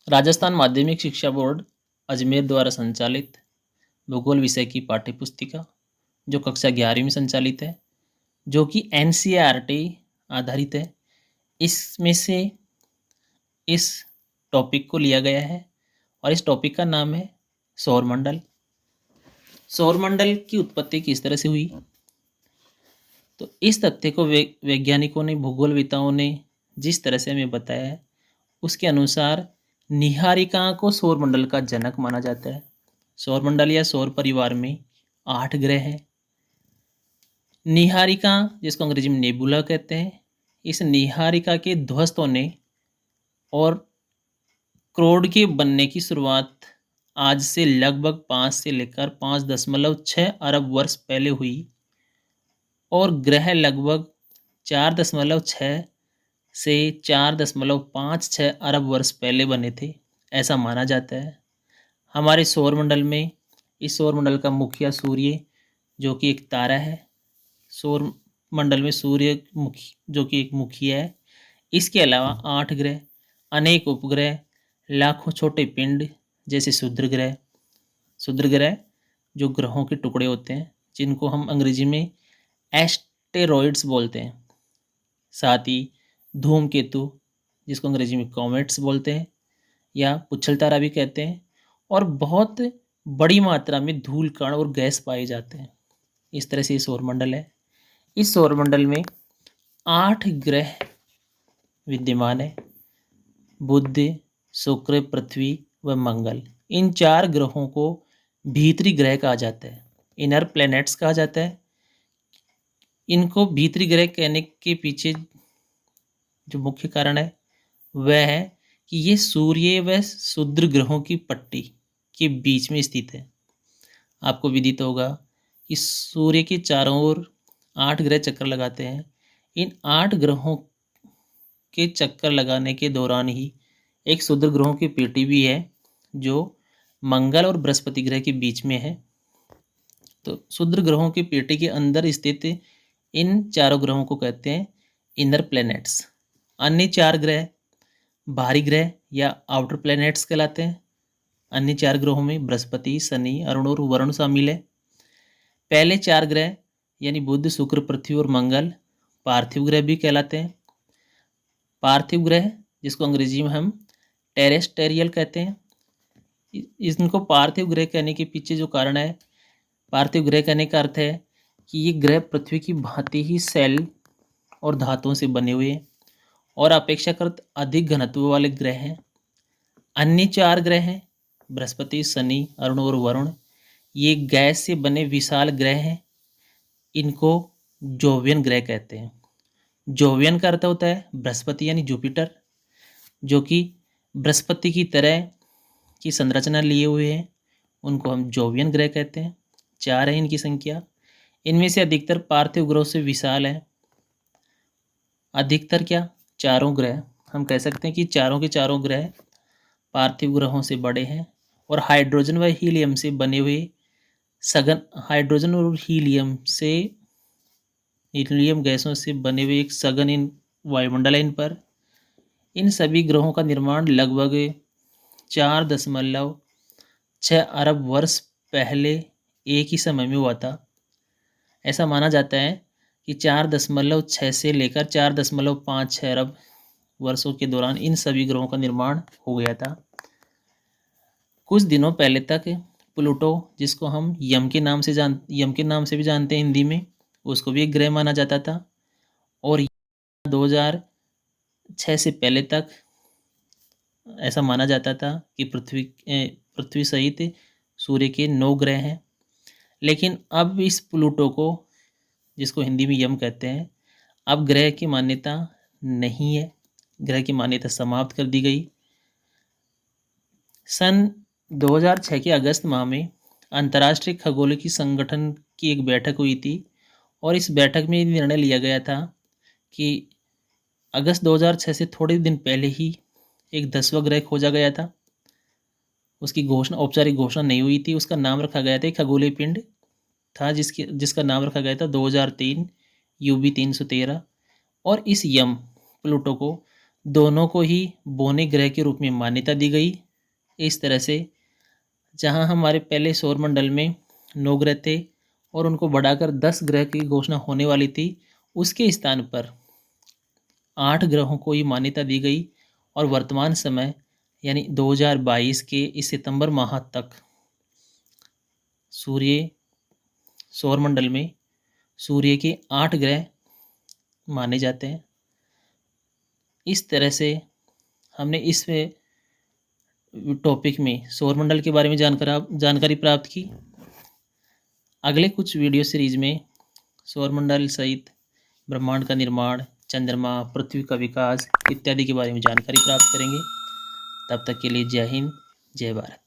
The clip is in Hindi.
राजस्थान माध्यमिक शिक्षा बोर्ड अजमेर द्वारा संचालित भूगोल विषय की पाठ्यपुस्तिका जो कक्षा 11वीं में संचालित है, जो कि एनसीईआरटी आधारित है। इसमें से इस टॉपिक को लिया गया है और इस टॉपिक का नाम है सौरमंडल। सौरमंडल की उत्पत्ति किस तरह से हुई, तो इस तथ्य को वैज्ञानिकों ने, भूगोलविदों ने जिस तरह से हमें बताया है, उसके अनुसार निहारिका को सौरमंडल का जनक माना जाता है। सौरमंडल या सौर परिवार में 8 ग्रह हैं। निहारिका, जिसको अंग्रेजी में नेबुला कहते हैं, इस निहारिका के ध्वस्त होने और क्रोड के बनने की शुरुआत आज से लगभग 5 से लेकर 5.6 अरब वर्ष पहले हुई और ग्रह लगभग 4.6 से 4.56 अरब वर्ष पहले बने थे, ऐसा माना जाता है। हमारे सौरमंडल में, इस सौरमंडल का मुखिया सूर्य जो कि एक तारा है, सौरमंडल में सूर्य जो कि एक मुखिया है। इसके अलावा 8 ग्रह, अनेक उपग्रह, लाखों छोटे पिंड जैसे क्षुद्र ग्रह जो ग्रहों के टुकड़े होते हैं, जिनको हम अंग्रेजी में एस्टेरॉइड्स बोलते हैं। साथ ही धूमकेतु, जिसको अंग्रेजी में कॉमेट्स बोलते हैं या पुच्छल तारा भी कहते हैं, और बहुत बड़ी मात्रा में धूल कण और गैस पाए जाते हैं। इस तरह से ये सौरमंडल है। इस सौरमंडल में 8 ग्रह विद्यमान है: बुध, शुक्र, पृथ्वी व मंगल। इन 4 ग्रहों को भीतरी ग्रह कहा जाता है, इनर प्लैनेट्स कहा जाता है। इनको भीतरी ग्रह कहने के पीछे जो मुख्य कारण है वह है कि ये सूर्य व क्षुद्र ग्रहों की पट्टी के बीच में स्थित है। आपको विदित होगा कि सूर्य के चारों ओर 8 ग्रह चक्कर लगाते हैं। इन 8 ग्रहों के चक्कर लगाने के दौरान ही एक क्षुद्र ग्रहों की पेटी भी है जो मंगल और बृहस्पति ग्रह के बीच में है। तो क्षुद्र ग्रहों की पेटी के अंदर स्थित इन चारों ग्रहों को कहते हैं इनर प्लैनेट्स। अन्य 4 ग्रह बाहरी ग्रह या आउटर प्लैनेट्स कहलाते हैं। अन्य 4 ग्रहों में बृहस्पति, शनि, अरुण और वरुण शामिल है। पहले 4 ग्रह यानी बुध, शुक्र, पृथ्वी और मंगल पार्थिव ग्रह भी कहलाते हैं। पार्थिव ग्रह, जिसको अंग्रेजी में हम टेरेस्टेरियल कहते हैं, इनको पार्थिव ग्रह कहने के पीछे जो कारण है, पार्थिव ग्रह कहने का अर्थ है कि ये ग्रह पृथ्वी की भांति ही सेल और धातुओं से बने हुए हैं और अपेक्षाकृत अधिक घनत्व वाले ग्रह हैं। अन्य 4 ग्रह हैं बृहस्पति, शनि, अरुण और वरुण। ये गैस से बने विशाल ग्रह हैं। इनको जोवियन ग्रह कहते हैं। जोवियन का अर्थ होता है बृहस्पति यानी जुपिटर, जो कि बृहस्पति की तरह की संरचना लिए हुए हैं, उनको हम जोवियन ग्रह कहते हैं। 4 है इनकी संख्या। इनमें से अधिकतर पार्थिव ग्रहों से विशाल है। अधिकतर क्या, चारों ग्रह, हम कह सकते हैं कि चारों के चारों ग्रह पार्थिव ग्रहों से बड़े हैं और हाइड्रोजन व हीलियम से बने हुए सघन, हाइड्रोजन और हीलियम गैसों से बने हुए एक सघन इन वायुमंडल है इन पर। इन सभी ग्रहों का निर्माण लगभग 4.6 अरब वर्ष पहले एक ही समय में हुआ था। ऐसा माना जाता है कि 4.6 से लेकर 4.56 अरब वर्षों के दौरान इन सभी ग्रहों का निर्माण हो गया था। कुछ दिनों पहले तक प्लूटो, जिसको हम यम के नाम से भी जानते हैं हिंदी में, उसको भी एक ग्रह माना जाता था। और 2006 से पहले तक ऐसा माना जाता था कि पृथ्वी सहित सूर्य के 9 ग्रह हैं। लेकिन अब इस प्लूटो को, जिसको हिंदी में यम कहते हैं, अब ग्रह की मान्यता नहीं है। ग्रह की मान्यता समाप्त कर दी गई। सन 2006 के अगस्त माह में अंतर्राष्ट्रीय खगोलीय संगठन की एक बैठक हुई थी और इस बैठक में निर्णय लिया गया था कि अगस्त 2006 से थोड़े दिन पहले ही एक 10वां ग्रह खोजा गया था। उसकी घोषणा, औपचारिक घोषणा नहीं हुई थी। उसका नाम रखा गया था, एक खगोलीय पिंड था जिसका नाम रखा गया था 2003 UB 313। और इस यम प्लूटो को दोनों को ही बौने ग्रह के रूप में मान्यता दी गई। इस तरह से जहां हमारे पहले सौरमंडल में 9 ग्रह थे और उनको बढ़ाकर 10 ग्रह की घोषणा होने वाली थी, उसके स्थान पर 8 ग्रहों को ही मान्यता दी गई। और वर्तमान समय यानी 2022 के इस सितंबर माह तक सौरमंडल में सूर्य के 8 ग्रह माने जाते हैं। इस तरह से हमने इस टॉपिक में सौरमंडल के बारे में जानकारी प्राप्त की। अगले कुछ वीडियो सीरीज में सौरमंडल सहित ब्रह्मांड का निर्माण, चंद्रमा, पृथ्वी का विकास इत्यादि के बारे में जानकारी प्राप्त करेंगे। तब तक के लिए जय हिंद, जय भारत।